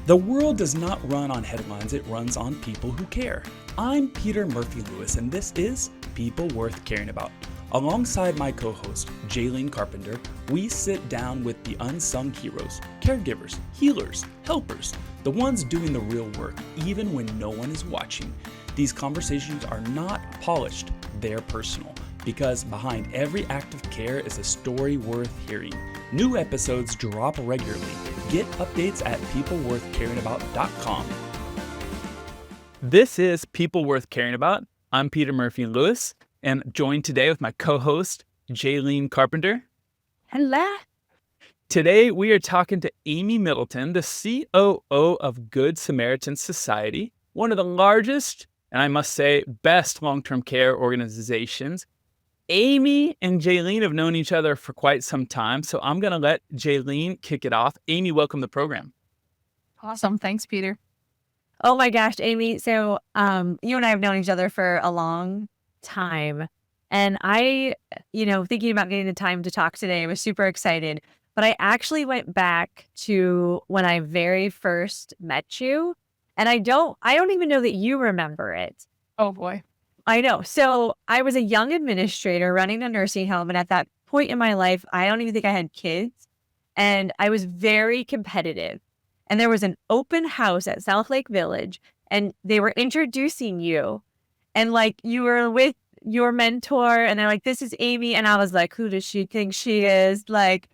The world does not run on headlines, it runs on people who care. I'm Peter Murphy Lewis, and this is People Worth Caring About. Alongside my co-host, Jaylene Carpenter, we sit down with the unsung heroes, caregivers, healers, helpers, the ones doing the real work, even when no one is watching. These conversations are not polished, they're personal, because behind every act of care is a story worth hearing. New episodes drop regularly. Get updates at peopleworthcaringabout.com. This is People Worth Caring About. I'm Peter Murphy Lewis, and joined today with my co-host, Jaylene Carpenter. Hello. Today, we are talking to Aimee Middleton, the COO of Good Samaritan Society, one of the largest, and I must say, best long-term care organizations. Aimee and Jaylene have known each other for quite some time, so I'm going to let Jaylene kick it off. Aimee, welcome to the program. Awesome. Thanks, Peter. Oh my gosh, Aimee. So you and I have known each other for a long time. And I, thinking about getting the time to talk today, I was super excited. But I actually went back to when I very first met you. And I don't even know that you remember it. Oh boy. I know. So I was a young administrator running a nursing home. And at that point in my life, I don't even think I had kids. And I was very competitive. And there was an open house at South Lake Village. And they were introducing you. And like you were with your mentor. And they're like, this is Aimee. And I was like, who does she think she is? Like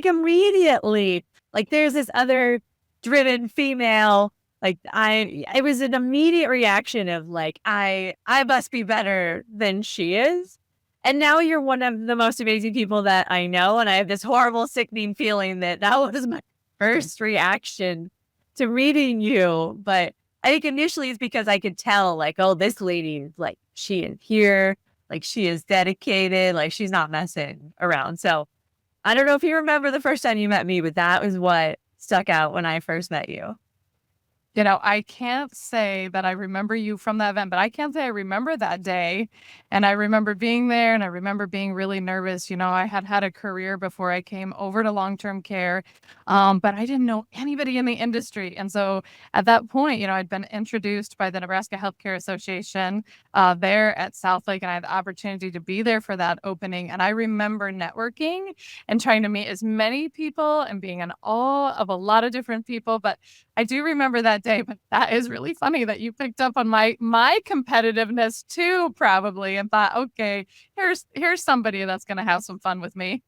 immediately, like there's this other driven female. Like it was an immediate reaction of like, I must be better than she is. And now you're one of the most amazing people that I know. And I have this horrible, sickening feeling that was my first reaction to reading you. But I think initially it's because I could tell like, oh, this lady, like she is here, like she is dedicated, like she's not messing around. So I don't know if you remember the first time you met me, but that was what stuck out when I first met you. I can't say that I remember you from that event, but I can say I remember that day. And I remember being there and I remember being really nervous. I had a career before I came over to long-term care, but I didn't know anybody in the industry. And so at that point, I'd been introduced by the Nebraska Healthcare Association there at South Lake, and I had the opportunity to be there for that opening. And I remember networking and trying to meet as many people and being in awe of a lot of different people. But I do remember that day, but that is really funny that you picked up on my competitiveness too, probably, and thought, okay, here's somebody that's going to have some fun with me.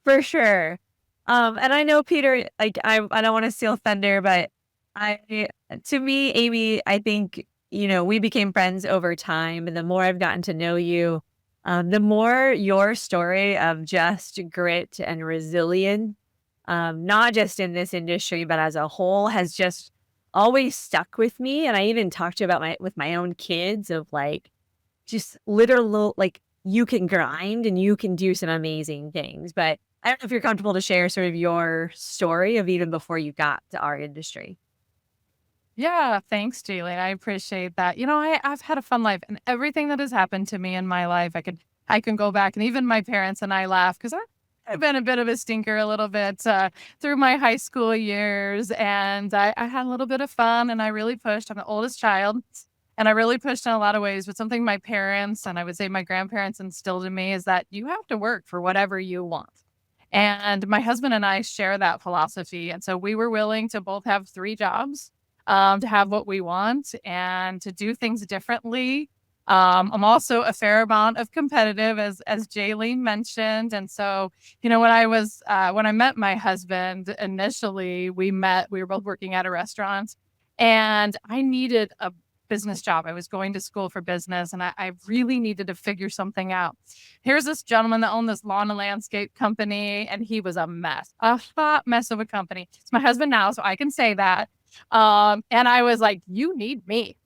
For sure. And I know, Peter, like I don't want to steal thunder, but to me, Aimee, I think, we became friends over time. And the more I've gotten to know you, the more your story of just grit and resilience, not just in this industry, but as a whole, has just always stuck with me. And I even talked to you about with my own kids of like, just literal, like you can grind and you can do some amazing things. But I don't know if you're comfortable to share sort of your story of even before you got to our industry. Yeah, thanks, Jaylene. I appreciate that. I've had a fun life, and everything that has happened to me in my life, I can go back, and even my parents and I laugh because I've been a bit of a stinker a little bit through my high school years, and I had a little bit of fun, and I really pushed. I'm the oldest child, and I really pushed in a lot of ways. But something my parents, and I would say my grandparents, instilled in me is that you have to work for whatever you want. And my husband and I share that philosophy. And so we were willing to both have 3 jobs, to have what we want and to do things differently. I'm also a fair amount of competitive, as Jaylene mentioned. And so, when I met my husband initially, we were both working at a restaurant, and I needed a business job. I was going to school for business, and I really needed to figure something out. Here's this gentleman that owned this lawn and landscape company, and he was a hot mess of a company. It's my husband now, so I can say that. And I was like, you need me.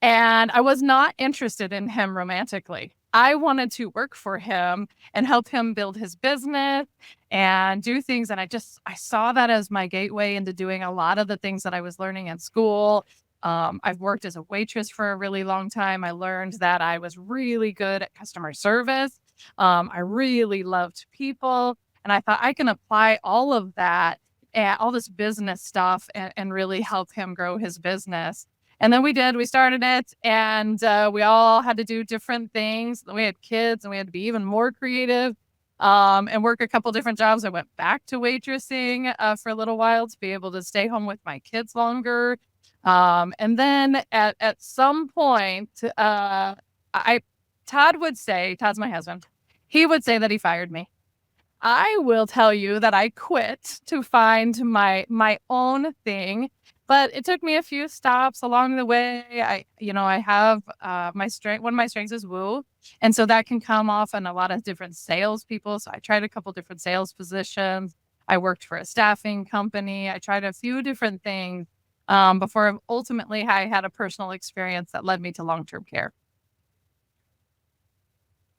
And I was not interested in him romantically. I wanted to work for him and help him build his business and do things. And I saw that as my gateway into doing a lot of the things that I was learning in school. I've worked as a waitress for a really long time. I learned that I was really good at customer service. I really loved people. And I thought I can apply all of that all this business stuff and really help him grow his business. And then we started it, and we all had to do different things. We had kids and we had to be even more creative and work a couple different jobs. I went back to waitressing for a little while to be able to stay home with my kids longer. And then at some point, Todd would say, Todd's my husband, he would say that he fired me. I will tell you that I quit to find my own thing, but it took me a few stops along the way. I have my strength. One of my strengths is woo, and so that can come off in a lot of different salespeople. So I tried a couple different sales positions. I worked for a staffing company. I tried a few different things before ultimately I had a personal experience that led me to long-term care.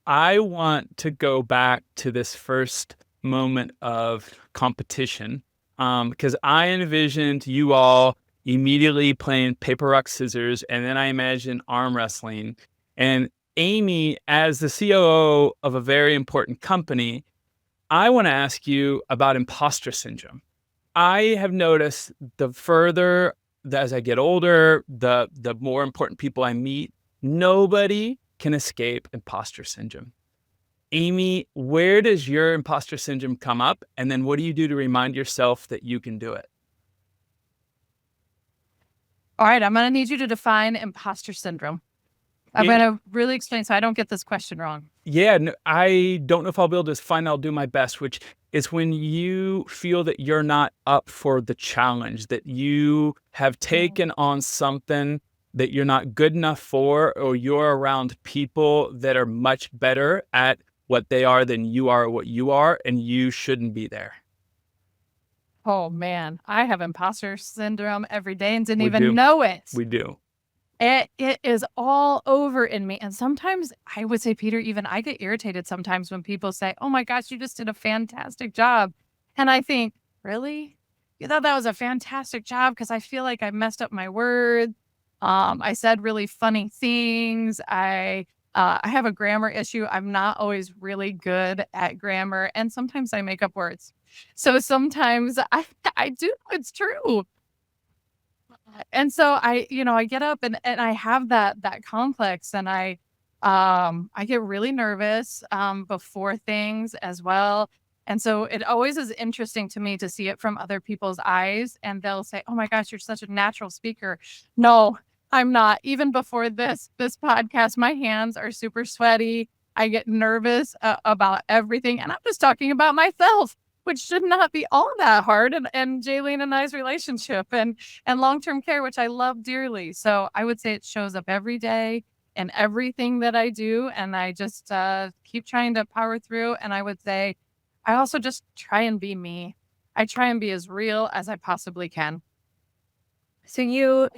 I want to go back to this first moment of competition because I envisioned you all immediately playing paper, rock, scissors, and then I imagine arm wrestling. And Aimee, as the COO of a very important company, I want to ask you about imposter syndrome. I have noticed as I get older, the more important people I meet, nobody can escape imposter syndrome. Aimee, where does your imposter syndrome come up? And then what do you do to remind yourself that you can do it? All right, I'm going to need you to define imposter syndrome. I'm going to really explain so I don't get this question wrong. Yeah, no, I don't know if I'll be able to find. I'll do my best, which is when you feel that you're not up for the challenge, that you have taken on something that you're not good enough for, or you're around people that are much better at what they are than you are what you are, and you shouldn't be there. Oh, man, I have imposter syndrome every day and didn't We even do. know it. We do. It is all over in me. And sometimes I would say, Peter, even I get irritated sometimes when people say, oh my gosh, you just did a fantastic job. And I think, really? You thought that was a fantastic job? Because I feel like I messed up my words. I said really funny things. I have a grammar issue. I'm not always really good at grammar. And sometimes I make up words. So sometimes I do. It's true. And so I get up and I have that complex, and I get really nervous before things as well. And so it always is interesting to me to see it from other people's eyes, and they'll say, "Oh my gosh, you're such a natural speaker." No, I'm not. Even before this podcast, my hands are super sweaty. I get nervous about everything, and I'm just talking about myself, which should not be all that hard. And Jaylene and I's relationship and long-term care, which I love dearly. So I would say it shows up every day in everything that I do. And I just keep trying to power through. And I would say I also just try and be me. I try and be as real as I possibly can. So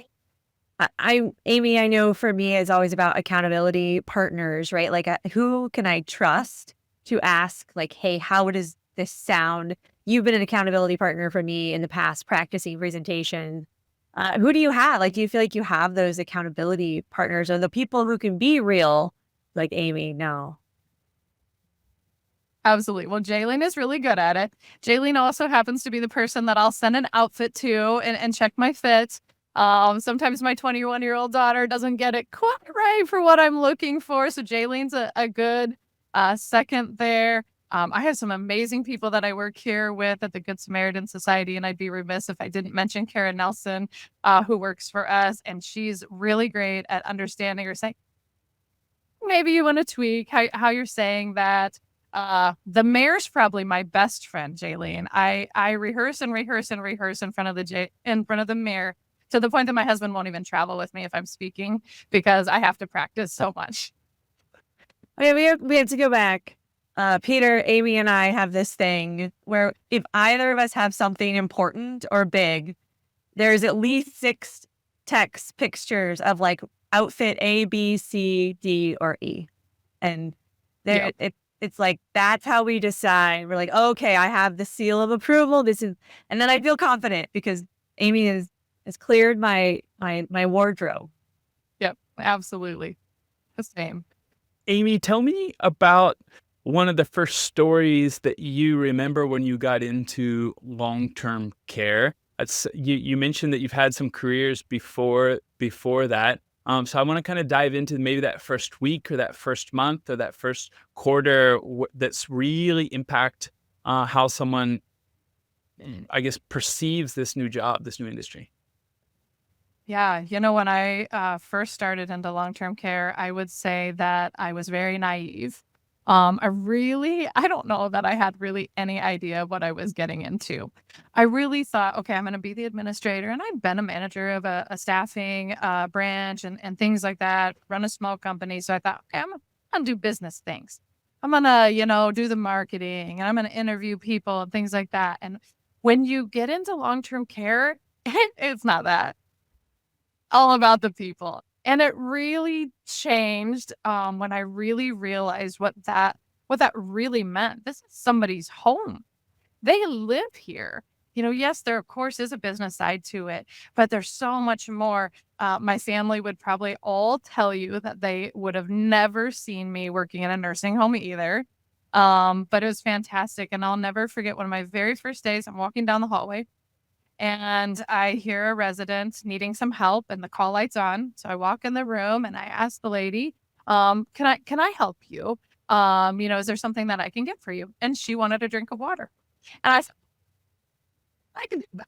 Aimee, I know for me it's always about accountability partners, right? Like who can I trust to ask like, hey, how does this sound? You've been an accountability partner for me in the past, practicing presentation. Who do you have? Like, do you feel like you have those accountability partners or the people who can be real like Aimee? No. Absolutely. Well, Jaylene is really good at it. Jaylene also happens to be the person that I'll send an outfit to and check my fit. Sometimes my 21-year-old daughter doesn't get it quite right for what I'm looking for. So Jaylene's a good second there. I have some amazing people that I work here with at the Good Samaritan Society, and I'd be remiss if I didn't mention Karen Nelson, who works for us, and she's really great at understanding or saying, maybe you want to tweak how you're saying that. The mayor's probably my best friend, Jaylene. I rehearse and rehearse and rehearse in front of the mayor, to the point that my husband won't even travel with me if I'm speaking because I have to practice so much. Okay, we have to go back. Peter, Aimee, and I have this thing where if either of us have something important or big, there's at least 6 text pictures of like outfit A, B, C, D, or E. And there it's like, that's how we decide. We're like, okay, I have the seal of approval. And then I feel confident because Aimee has cleared my wardrobe. Yep, absolutely. The same. Aimee, tell me about one of the first stories that you remember when you got into long-term care? You mentioned that you've had some careers before that. So I want to kind of dive into maybe that first week or that first month or that first quarter that's really impact how someone, I guess, perceives this new job, this new industry. Yeah, when I first started into long-term care, I would say that I was very naive. I don't know that I had really any idea what I was getting into. I really thought, okay, I'm going to be the administrator, and I'd been a manager of a staffing branch and things like that, run a small company. So I thought, okay, I'm gonna do business things. I'm gonna, do the marketing, and I'm gonna interview people and things like that. And when you get into long-term care, it's not that all about the people. And it really changed when I really realized what that really meant. This is somebody's home. They live here. Yes, there of course is a business side to it, but there's so much more. My family would probably all tell you that they would have never seen me working in a nursing home either. But it was fantastic. And I'll never forget one of my very first days. I'm walking down the hallway and I hear a resident needing some help and the call light's on. So I walk in the room and I ask the lady, can I help you? Is there something that I can get for you? And she wanted a drink of water. And I said, I can do that.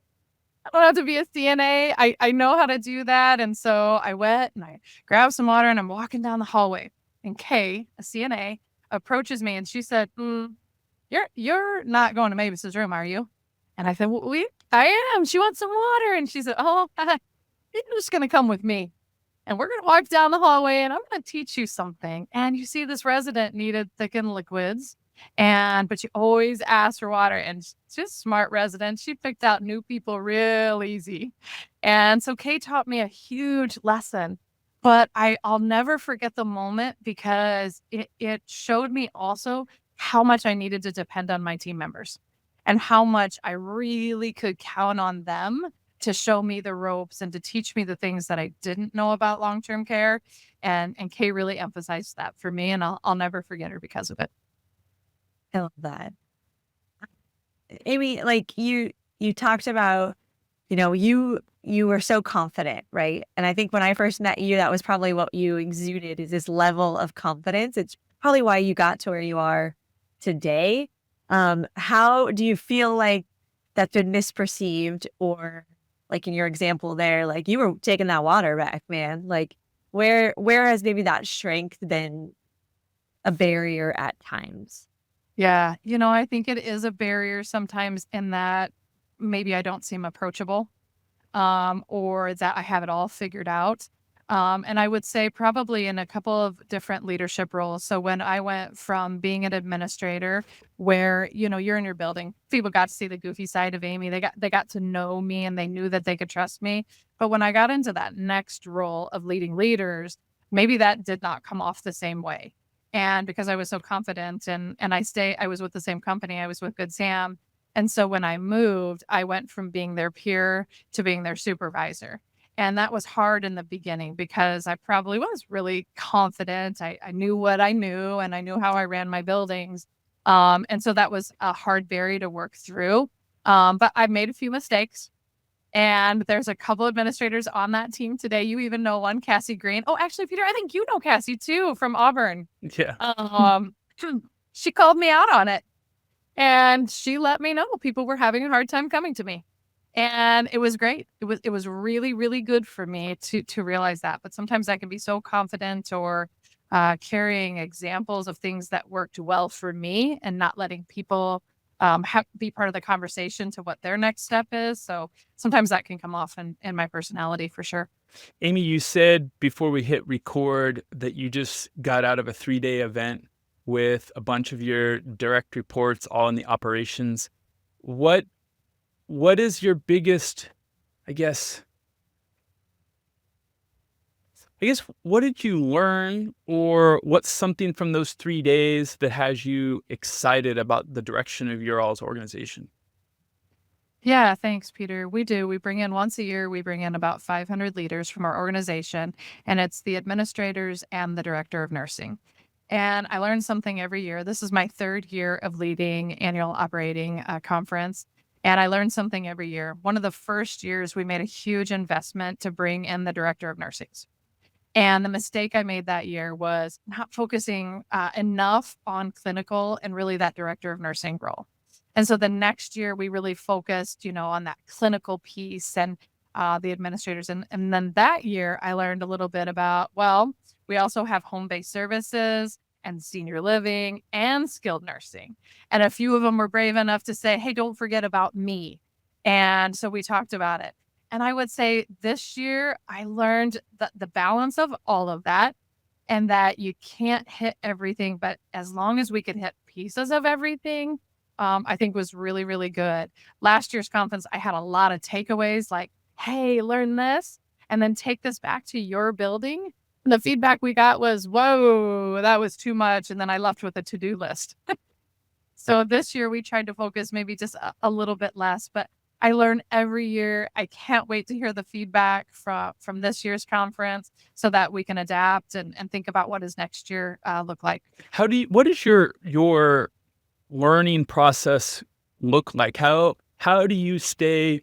I don't have to be a CNA. I know how to do that. And so I went and I grabbed some water and I'm walking down the hallway. And Kay, a CNA, approaches me and she said, you're not going to Mavis's room, are you? And I said, well, I am. She wants some water. And she said, oh, you're just going to come with me. And we're going to walk down the hallway and I'm going to teach you something. And you see this resident needed thickened liquids. But she always asked for water. And she's a smart resident. She picked out new people real easy. And so Kay taught me a huge lesson. But I'll never forget the moment because it showed me also how much I needed to depend on my team members and how much I really could count on them to show me the ropes and to teach me the things that I didn't know about long-term care. And Kay really emphasized that for me, and I'll never forget her because of it. I love that. Aimee, like you talked about, you were so confident, right? And I think when I first met you, that was probably what you exuded, is this level of confidence. It's probably why you got to where you are today. How do you feel like that's been misperceived, or like in your example there, like you were taking that water back, man? Like where has maybe that strength been a barrier at times? Yeah, I think it is a barrier sometimes in that maybe I don't seem approachable, or that I have it all figured out. And I would say probably in a couple of different leadership roles. So when I went from being an administrator where, you're in your building, people got to see the goofy side of Aimee. They got to know me and they knew that they could trust me. But when I got into that next role of leading leaders, maybe that did not come off the same way. And because I was so confident and I was with the same company, I was with Good Sam. And so when I moved, I went from being their peer to being their supervisor. And that was hard in the beginning because I probably was really confident. I knew what I knew and I knew how I ran my buildings. And so that was a hard barrier to work through. But I made a few mistakes. And there's a couple administrators on that team today. You even know one, Cassie Green. Oh, actually, Peter, I think you know Cassie too from Auburn. Yeah. She called me out on it. And she let me know people were having a hard time coming to me. And it was great. It was really, really good for me to realize that. But sometimes I can be so confident or carrying examples of things that worked well for me and not letting people be part of the conversation to what their next step is. So sometimes that can come off in my personality for sure. Aimee, you said before we hit record that you just got out of a 3-day event with a bunch of your direct reports all in the operations. What is your biggest, I guess, what did you learn, or what's something from those 3 days that has you excited about the direction of your all's organization? Yeah, thanks, Peter. We do. We bring in once a year, we bring in about 500 leaders from our organization, and it's the administrators and the director of nursing. And I learned something every year. This is my third year of leading annual operating conference. And I learned something every year. One of the first years, we made a huge investment to bring in the director of nursing. And the mistake I made that year was not focusing enough on clinical and really that director of nursing role. And so the next year we really focused, on that clinical piece and the administrators. And then that year I learned a little bit about, well, we also have home-based services and senior living and skilled nursing. And a few of them were brave enough to say, hey, don't forget about me. And so we talked about it. And I would say this year I learned the balance of all of that and that you can't hit everything, but as long as we could hit pieces of everything, I think was really, really good. Last year's conference, I had a lot of takeaways like, hey, learn this and then take this back to your building. And the feedback we got was, whoa, that was too much. And then I left with a to-do list. So this year we tried to focus maybe just a little bit less, but I learn every year. I can't wait to hear the feedback from this year's conference so that we can adapt and think about what does next year look like. What is your learning process look like? How do you stay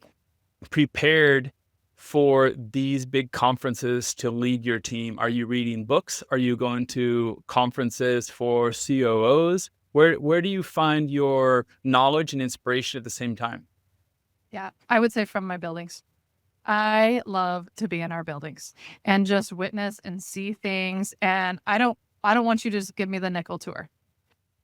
prepared for these big conferences to lead your team? Are you reading books? Are you going to conferences for COOs? Where do you find your knowledge and inspiration at the same time? Yeah, I would say from my buildings. I love to be in our buildings and just witness and see things. And I don't want you to just give me the nickel tour.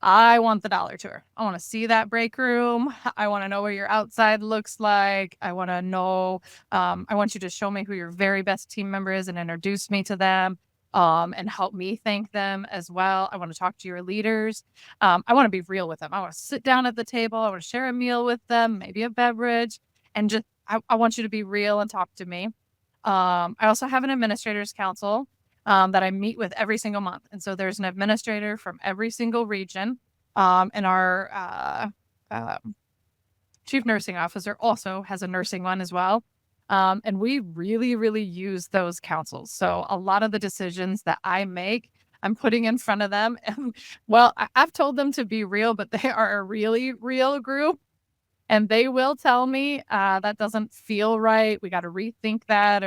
I want the dollar tour. I want to see that break room. I want to know what your outside looks like. I want to know, I want you to show me who your very best team member is and introduce me to them, and help me thank them as well. I want to talk to your leaders. I want to be real with them. I want to sit down at the table. I want to share a meal with them, maybe a beverage, and just, I want you to be real and talk to me. I also have an administrators council that I meet with every single month. And so there's an administrator from every single region. And our chief nursing officer also has a nursing one as well. And we really, really use those councils. So a lot of the decisions that I make, I'm putting in front of them. And well, I've told them to be real, but they are a really real group. And they will tell me that doesn't feel right. We got to rethink that,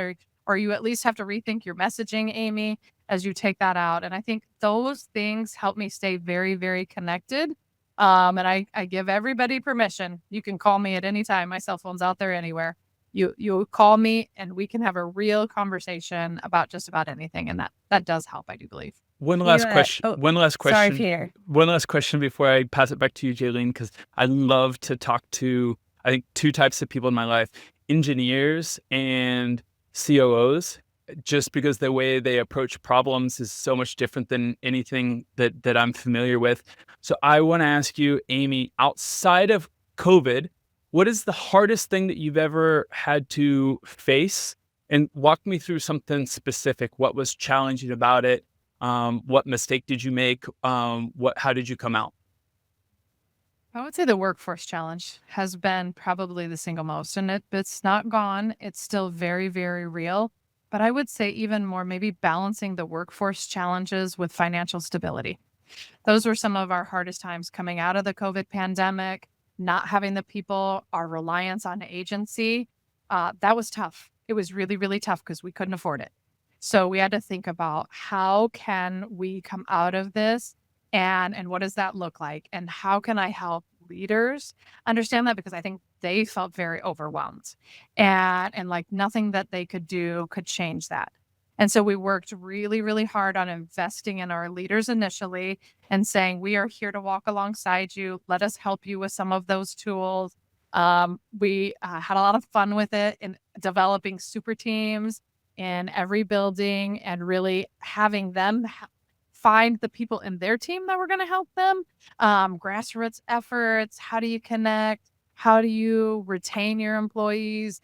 or you at least have to rethink your messaging, Aimee, as you take that out. And I think those things help me stay very, very connected. And I give everybody permission. You can call me at any time. My cell phone's out there anywhere. You call me and we can have a real conversation about just about anything. And that does help, I do believe. One last question. Sorry, Peter. One last question before I pass it back to you, Jaylene, because I love to talk to, I think, two types of people in my life, engineers and COOs, just because the way they approach problems is so much different than anything that I'm familiar with. So I want to ask you, Aimee, outside of COVID, what is the hardest thing that you've ever had to face? And walk me through something specific. What was challenging about it? What mistake did you make? How did you come out? I would say the workforce challenge has been probably the single most, and it's not gone. It's still very, very real. But I would say even more, maybe balancing the workforce challenges with financial stability. Those were some of our hardest times coming out of the COVID pandemic, not having the people, our reliance on agency. That was tough. It was really, really tough because we couldn't afford it. So we had to think about how can we come out of this and what does that look like? And how can I help leaders understand that? Because I think they felt very overwhelmed and like nothing that they could do could change that. And so we worked really, really hard on investing in our leaders initially and saying, we are here to walk alongside you. Let us help you with some of those tools. We had a lot of fun with it in developing super teams in every building and really having them find the people in their team that were going to help them. Grassroots efforts. How do you connect? How do you retain your employees?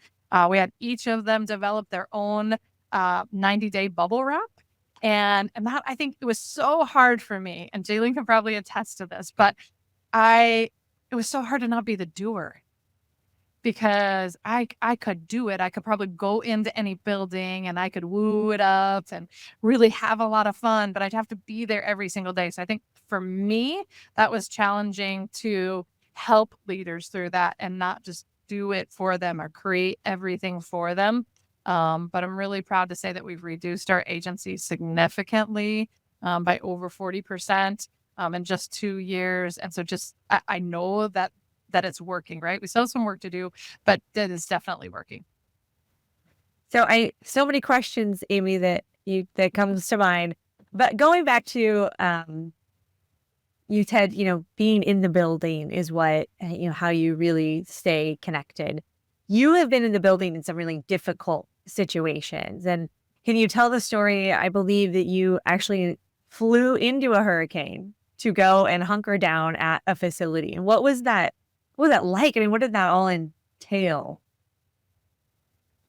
We had each of them develop their own 90-day bubble wrap. And that, I think it was so hard for me, and Jaylene can probably attest to this, but it was so hard to not be the doer. because I could do it. I could probably go into any building and I could woo it up and really have a lot of fun, but I'd have to be there every single day. So I think for me, that was challenging to help leaders through that and not just do it for them or create everything for them. But I'm really proud to say that we've reduced our agency significantly, by over 40%, in just 2 years. And so I know that it's working, right? We still have some work to do, but that is definitely working. So many questions, Aimee, that comes to mind. But going back to you said, being in the building is what, how you really stay connected. You have been in the building in some really difficult situations. And can you tell the story? I believe that you actually flew into a hurricane to go and hunker down at a facility. And what was that? What was that like? I mean, what did that all entail?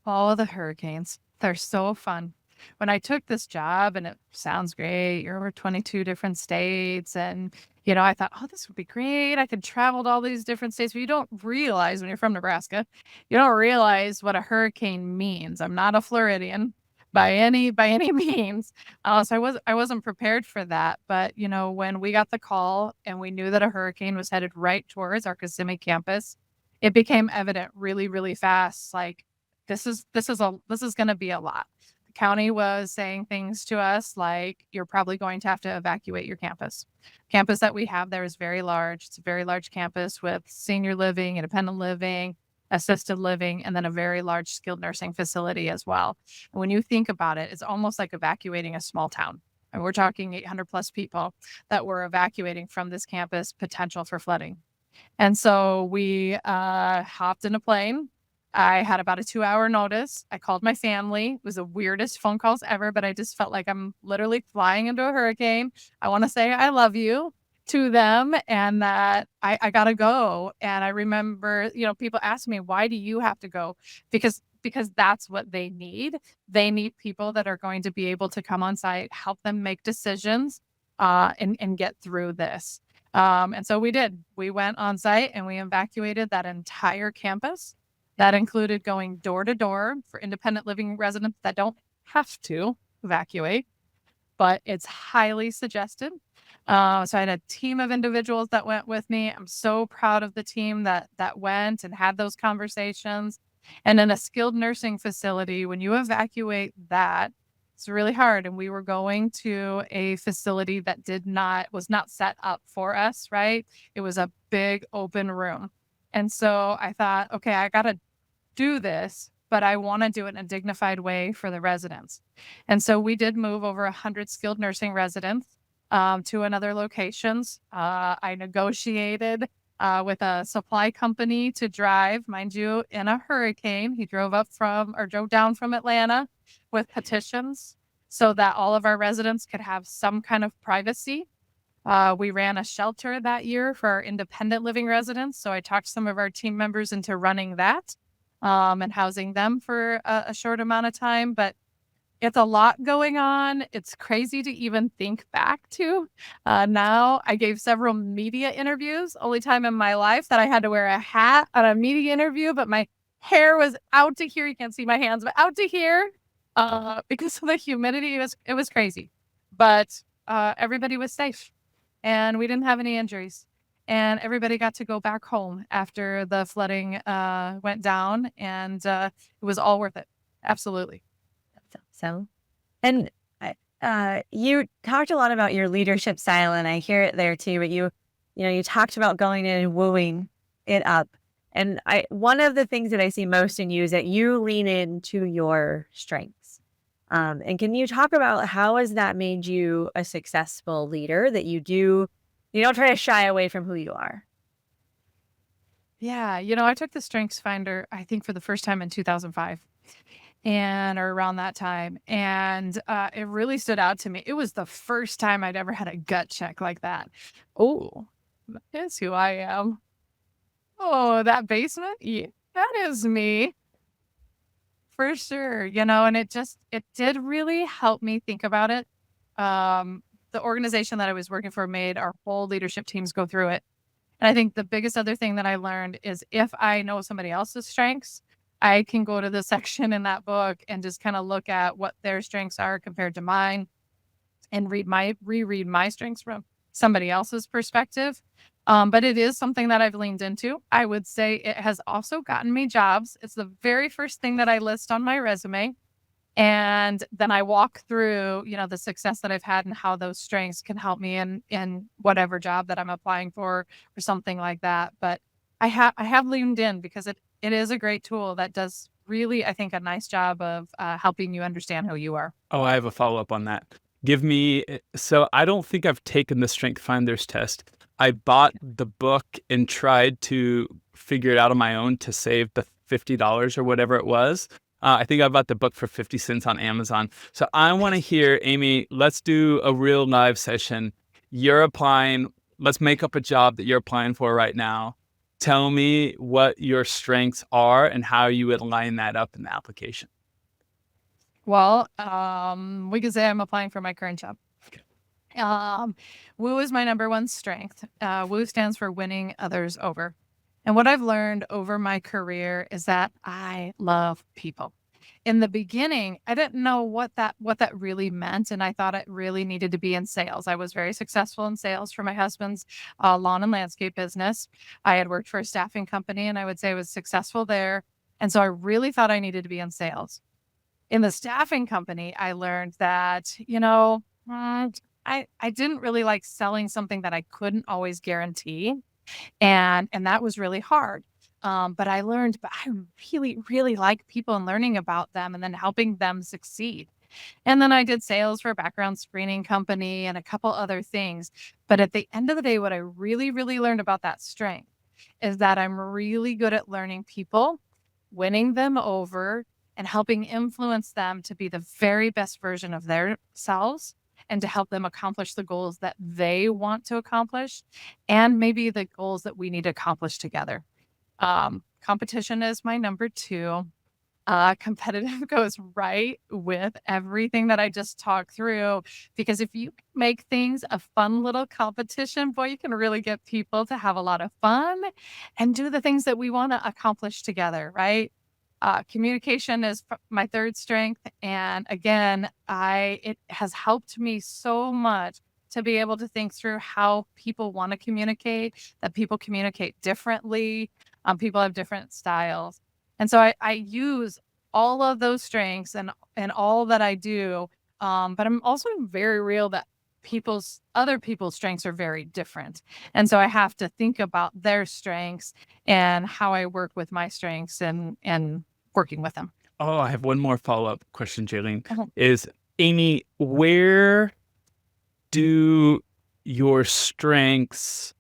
All the hurricanes, they're so fun. When I took this job, and it sounds great, you're over 22 different states. And, I thought, oh, this would be great. I could travel to all these different states. But you don't realize when you're from Nebraska, you don't realize what a hurricane means. I'm not a Floridian by any means. So I wasn't prepared for that. But, when we got the call and we knew that a hurricane was headed right towards our Kissimmee campus, it became evident really, really fast. Like, this is going to be a lot. The county was saying things to us like, you're probably going to have to evacuate your campus. Campus that we have there is very large. It's a very large campus with senior living, independent living, assisted living, and then a very large skilled nursing facility as well. And when you think about it, it's almost like evacuating a small town. And we're talking 800 plus people that were evacuating from this campus, potential for flooding. And so we hopped in a plane. I had about a 2-hour notice. I called my family. It was the weirdest phone calls ever, but I just felt like I'm literally flying into a hurricane. I want to say I love you to them and that I got to go. And I remember, people ask me, why do you have to go? Because that's what they need. They need people that are going to be able to come on site, help them make decisions, and get through this. And so we did. We went on site and we evacuated that entire campus. That included going door to door for independent living residents that don't have to evacuate, but it's highly suggested. So I had a team of individuals that went with me. I'm so proud of the team that went and had those conversations. And in a skilled nursing facility, when you evacuate that, it's really hard. And we were going to a facility that was not set up for us, right? It was a big open room. And so I thought, okay, I got to do this, but I want to do it in a dignified way for the residents. And so we did move over 100 skilled nursing residents to another locations. I negotiated with a supply company to drive, mind you, in a hurricane. He drove down from Atlanta with petitions so that all of our residents could have some kind of privacy. We ran a shelter that year for our independent living residents. So I talked some of our team members into running that and housing them for a short amount of time. But it's a lot going on. It's crazy to even think back to. Now I gave several media interviews, only time in my life that I had to wear a hat on a media interview, but my hair was out to here. You can't see my hands, but out to here because of the humidity. It was crazy, but everybody was safe. And we didn't have any injuries. And everybody got to go back home after the flooding went down. And it was all worth it. Absolutely. So, and you talked a lot about your leadership style, and I hear it there too. But you talked about going in and wooing it up. And one of the things that I see most in you is that you lean into your strengths. And can you talk about how has that made you a successful leader, that you don't try to shy away from who you are? Yeah. I took the Strengths Finder, I think, for the first time in 2005 or around that time. And it really stood out to me. It was the first time I'd ever had a gut check like that. Oh, that is who I am. Oh, that basement? Yeah, that is me. For sure, and it did really help me think about it. The organization that I was working for made our whole leadership teams go through it. And I think the biggest other thing that I learned is if I know somebody else's strengths, I can go to the section in that book and just kind of look at what their strengths are compared to mine and reread my strengths from somebody else's perspective. But it is something that I've leaned into. I would say it has also gotten me jobs. It's the very first thing that I list on my resume. And then I walk through, the success that I've had and how those strengths can help me in whatever job that I'm applying for or something like that. But I have leaned in because it is a great tool that does really, I think, a nice job of helping you understand who you are. Oh, I have a follow-up on that. So I don't think I've taken the Strength Finders test. I bought the book and tried to figure it out on my own to save the $50 or whatever it was. I think I bought the book for 50 cents on Amazon. So I want to hear, Aimee, let's do a real live session. You're applying, let's make up a job that you're applying for right now. Tell me what your strengths are and how you would line that up in the application. Well, we could say I'm applying for my current job. Okay. Woo is my number one strength. Woo stands for winning others over. And what I've learned over my career is that I love people. In the beginning, I didn't know what that really meant, and I thought it really needed to be in sales. I was very successful in sales for my husband's lawn and landscape business. I had worked for a staffing company, and I would say I was successful there. And so I really thought I needed to be in sales. In the staffing company, I learned that, I didn't really like selling something that I couldn't always guarantee. And that was really hard. But I really, really like people and learning about them and then helping them succeed. And then I did sales for a background screening company and a couple other things. But at the end of the day, what I really, really learned about that strength is that I'm really good at learning people, winning them over, and helping influence them to be the very best version of themselves and to help them accomplish the goals that they want to accomplish and maybe the goals that we need to accomplish together. Competition is my number two. Competitive goes right with everything that I just talked through, because if you make things a fun little competition, boy, you can really get people to have a lot of fun and do the things that we want to accomplish together, right? Communication is my third strength. And again, it has helped me so much to be able to think through how people want to communicate, that people communicate differently. People have different styles. And so I use all of those strengths and all that I do. But I'm also very real that other people's strengths are very different. And so I have to think about their strengths and how I work with my strengths and working with them. Oh, I have one more follow-up question, Jaylene. Uh-huh. Is, Aimee, where do your strengths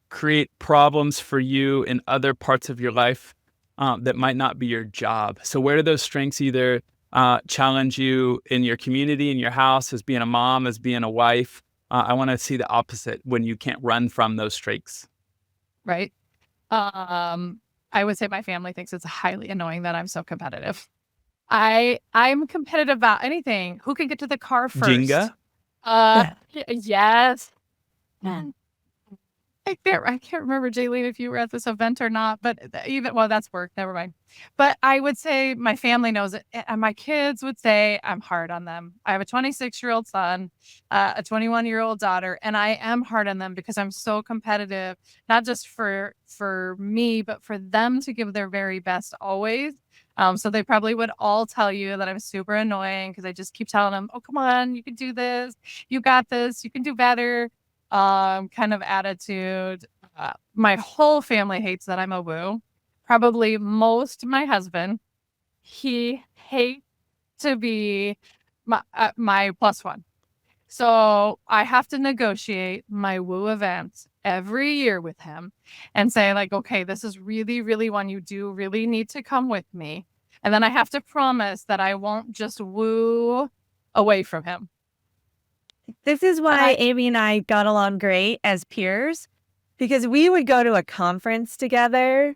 create problems for you in other parts of your life that might not be your job? So where do those strengths either challenge you in your community, in your house, as being a mom, as being a wife? I want to see the opposite when you can't run from those strengths. Right. I would say my family thinks it's highly annoying that I'm so competitive. I'm competitive about anything. Who can get to the car first? Jenga? Yes. I can't remember, Jaylene, if you were at this event or not, but that's work. Never mind. But I would say my family knows it. And my kids would say I'm hard on them. I have a 26-year-old son, a 21-year-old daughter, and I am hard on them because I'm so competitive, not just for me, but for them to give their very best always. So they probably would all tell you that I'm super annoying because I just keep telling them, oh, come on, you can do this. You got this. You can do better. Kind of attitude. My whole family hates that I'm a woo. Probably most my husband. He hates to be my plus one. So I have to negotiate my woo events every year with him and say like, okay, this is really, really one you do really need to come with me. And then I have to promise that I won't just woo away from him. This is why Aimee and I got along great as peers, because we would go to a conference together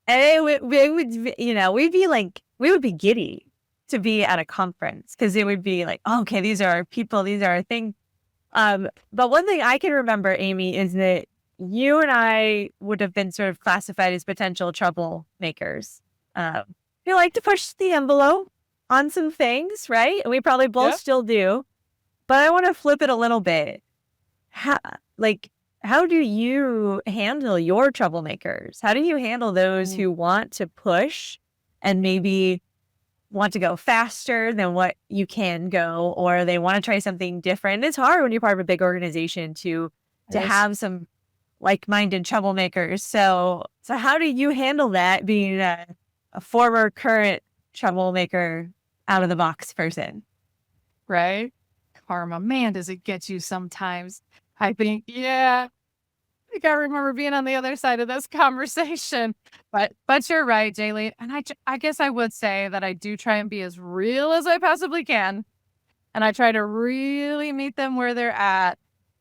and we would be giddy to be at a conference because it would be like, oh, okay, these are our people, these are our things. But one thing I can remember, Aimee, is that you and I would have been sort of classified as potential troublemakers. We like to push the envelope on some things, right? And we probably both Yeah. still do. But I want to flip it a little bit. How do you handle your troublemakers? How do you handle those who want to push and maybe want to go faster than what you can go, or they want to try something different? It's hard when you're part of a big organization to Yes. have some like-minded troublemakers. So how do you handle that, being a former current troublemaker, out of the box person? Right? Karma, man, does it get you sometimes. I think, yeah, I think I remember being on the other side of this conversation. But you're right, Jaylee. And I guess I would say that I do try and be as real as I possibly can. And I try to really meet them where they're at.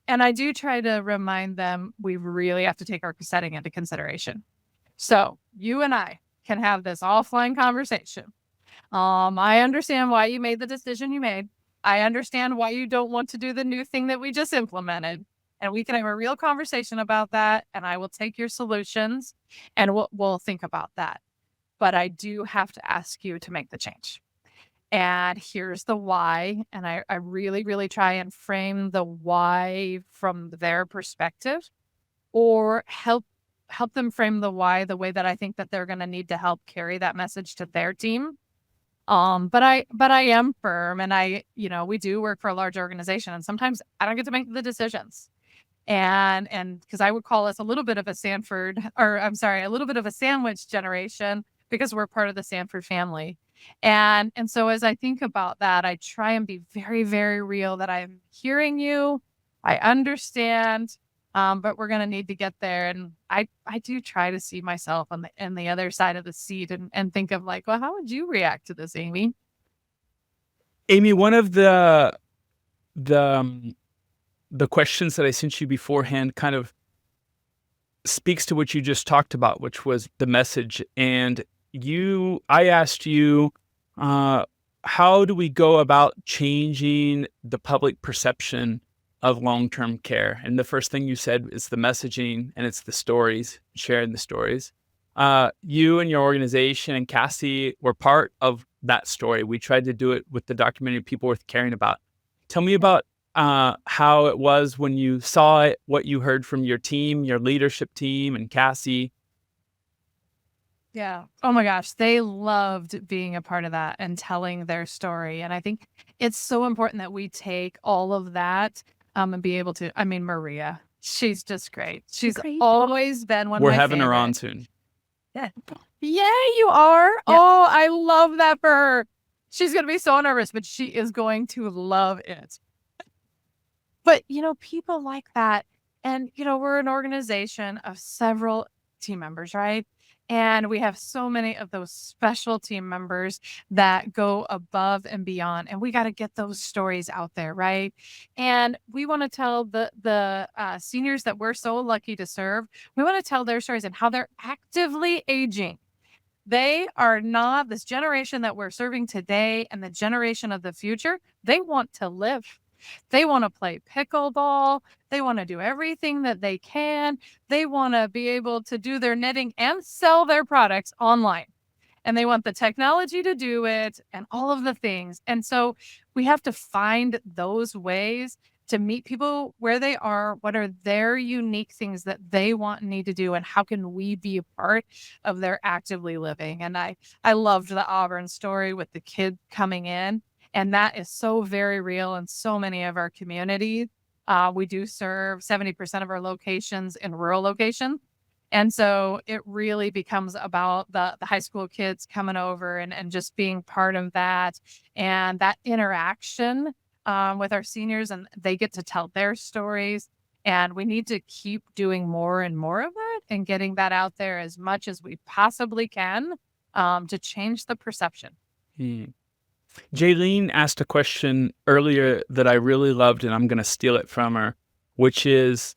And I do try to remind them we really have to take our setting into consideration. So you and I can have this offline conversation. I understand why you made the decision you made. I understand why you don't want to do the new thing that we just implemented. And we can have a real conversation about that. And I will take your solutions and we'll think about that. But I do have to ask you to make the change. And here's the why. And I really, really try and frame the why from their perspective, or help them frame the why the way that I think that they're going to need to help carry that message to their team. But I am firm, and we do work for a large organization, and sometimes I don't get to make the decisions. And because I would call us a little bit of a a little bit of a sandwich generation, because we're part of the Sanford family. And so as I think about that, I try and be very, very real, that I'm hearing you, I understand, but we're going to need to get there. And I do try to see myself on the other side of the seat, and think of like, well, how would you react to this, Aimee? Aimee, one of the questions that I sent you beforehand kind of speaks to what you just talked about, which was the message. And I asked you, how do we go about changing the public perception of long-term care? And the first thing you said is the messaging, and it's the stories, sharing the stories. You and your organization and Cassie were part of that story. We tried to do it with the documentary People Worth Caring About. Tell me about how it was when you saw it, what you heard from your team, your leadership team, and Cassie. Yeah. Oh my gosh. They loved being a part of that and telling their story. And I think it's so important that we take all of that, and be able to, Maria, she's just great. She's Great. always been one of We're my having her on favorites. soon. Yeah. Yeah, you are. Yeah. Oh, I love that for her. She's going to be so nervous, but she is going to love it. But, people like that. And, we're an organization of several team members, right? And we have so many of those special team members that go above and beyond. And we got to get those stories out there, right? And we want to tell the seniors that we're so lucky to serve, we want to tell their stories and how they're actively aging. They are not this generation that we're serving today and the generation of the future. They want to live. They want to play pickleball. They want to do everything that they can. They want to be able to do their knitting and sell their products online. And they want the technology to do it and all of the things. And so we have to find those ways to meet people where they are. What are their unique things that they want and need to do? And how can we be a part of their actively living? And I loved the Auburn story with the kid coming in. And that is so very real in so many of our communities. We do serve 70% of our locations in rural locations. And so it really becomes about the high school kids coming over and just being part of that, and that interaction with our seniors, and they get to tell their stories. And we need to keep doing more and more of that and getting that out there as much as we possibly can, to change the perception. Jaylene asked a question earlier that I really loved, and I'm going to steal it from her, which is,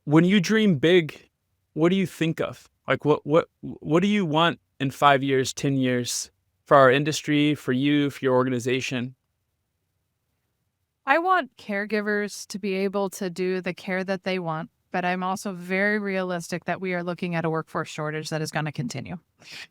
when you dream big, what do you think of? Like, what do you want in 5 years, 10 years for our industry, for you, for your organization? I want caregivers to be able to do the care that they want, but I'm also very realistic that we are looking at a workforce shortage that is going to continue.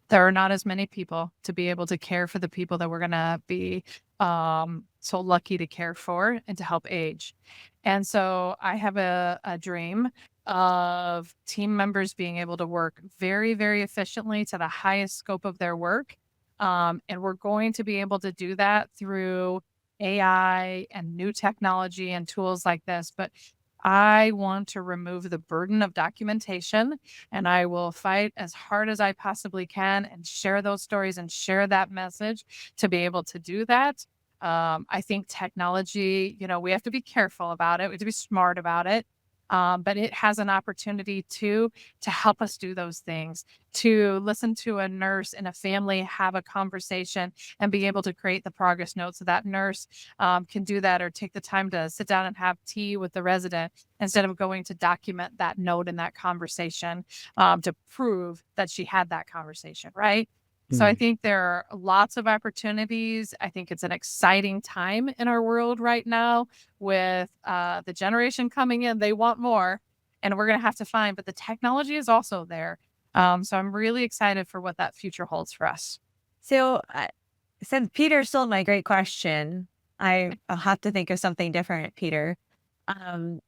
There are not as many people to be able to care for the people that we're going to be so lucky to care for and to help age. And so I have a dream of team members being able to work very, very efficiently to the highest scope of their work. And we're going to be able to do that through AI and new technology and tools like this. But I want to remove the burden of documentation, and I will fight as hard as I possibly can and share those stories and share that message to be able to do that. I think technology, we have to be careful about it. We have to be smart about it. But it has an opportunity to help us do those things, to listen to a nurse and a family have a conversation and be able to create the progress notes so that nurse can do that, or take the time to sit down and have tea with the resident instead of going to document that note and that conversation to prove that she had that conversation, right? So I think there are lots of opportunities. I think it's an exciting time in our world right now with the generation coming in. They want more, and we're going to have to find, but the technology is also there. So I'm really excited for what that future holds for us. So, since Peter stole my great question, I'll have to think of something different, Peter.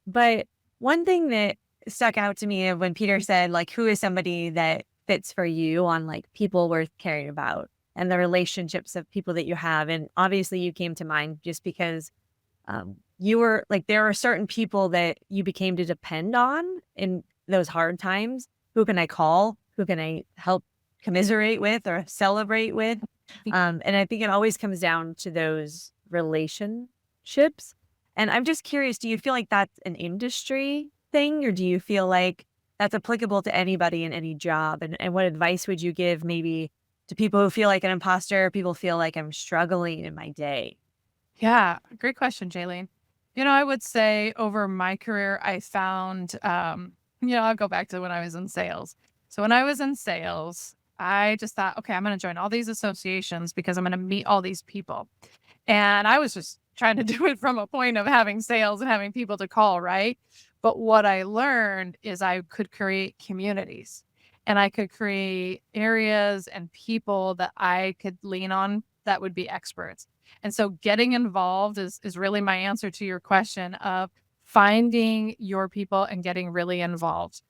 But one thing that stuck out to me when Peter said, like, who is somebody that fits for you on like people worth caring about and the relationships of people that you have. And obviously you came to mind just because you were like, there are certain people that you became to depend on in those hard times. Who can I call? Who can I help commiserate with or celebrate with? And I think it always comes down to those relationships. And I'm just curious, do you feel like that's an industry thing, or do you feel like that's applicable to anybody in any job? And what advice would you give maybe to people who feel like an imposter, people feel like I'm struggling in my day? Yeah, great question, Jaylene. I would say over my career, I found, I'll go back to when I was in sales. So when I was in sales, I just thought, okay, I'm going to join all these associations because I'm going to meet all these people. And I was just trying to do it from a point of having sales and having people to call, right? But what I learned is I could create communities, and I could create areas and people that I could lean on that would be experts. And so getting involved is really my answer to your question of finding your people and getting really involved.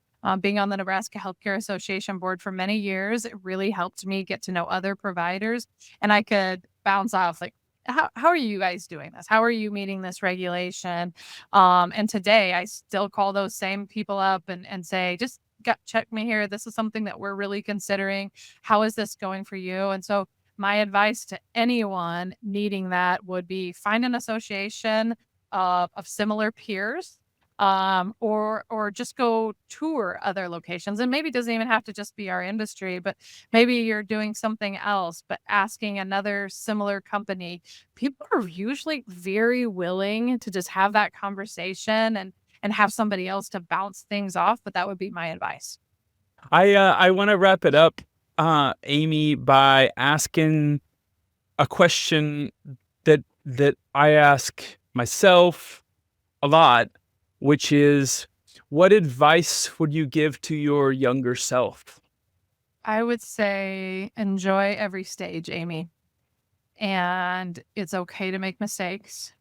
Being on the Nebraska Healthcare Association board for many years, it really helped me get to know other providers, and I could bounce off like, how are you guys doing this? How are you meeting this regulation? And today I still call those same people up and say, just check me here. This is something that we're really considering. How is this going for you? And so my advice to anyone needing that would be find an association of similar peers, or just go tour other locations. And maybe it doesn't even have to just be our industry, but maybe you're doing something else, but asking another similar company. People are usually very willing to just have that conversation and have somebody else to bounce things off. But that would be my advice. I want to wrap it up, Aimee, by asking a question that I ask myself a lot, which is, what advice would you give to your younger self? I would say enjoy every stage, Aimee. And it's okay to make mistakes.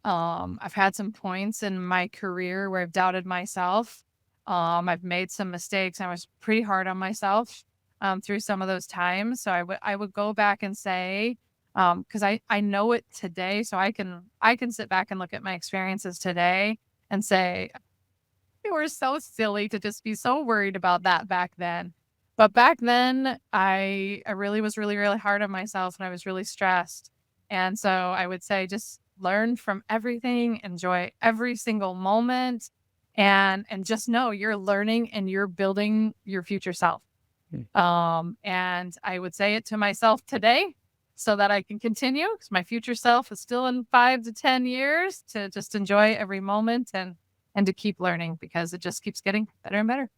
I've had some points in my career where I've doubted myself. I've made some mistakes. I was pretty hard on myself through some of those times. So I would go back and say, because I know it today, so I can sit back and look at my experiences today and say, we were so silly to just be so worried about that back then. But back then, I really was really, really hard on myself, and I was really stressed. And so I would say just learn from everything, enjoy every single moment, and just know you're learning and you're building your future self. And I would say it to myself today so that I can continue, because my future self is still in 5 to 10 years, to just enjoy every moment and to keep learning, because it just keeps getting better and better.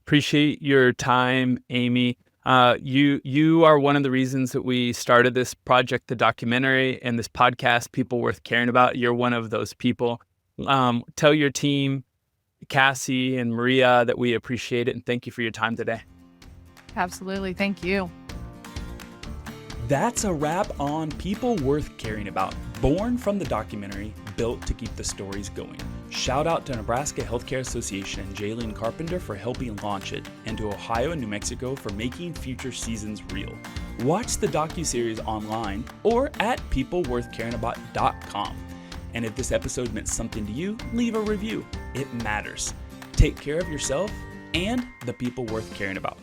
Appreciate your time, Aimee. You are one of the reasons that we started this project, the documentary, and this podcast, People Worth Caring About. You're one of those people. Tell your team, Cassie and Maria, that we appreciate it, and thank you for your time today. Absolutely. Thank you. That's a wrap on People Worth Caring About, born from the documentary, built to keep the stories going. Shout out to Nebraska Healthcare Association and Jaylene Carpenter for helping launch it, and to Ohio and New Mexico for making future seasons real. Watch the docuseries online or at peopleworthcaringabout.com. And if this episode meant something to you, leave a review. It matters. Take care of yourself and the people worth caring about.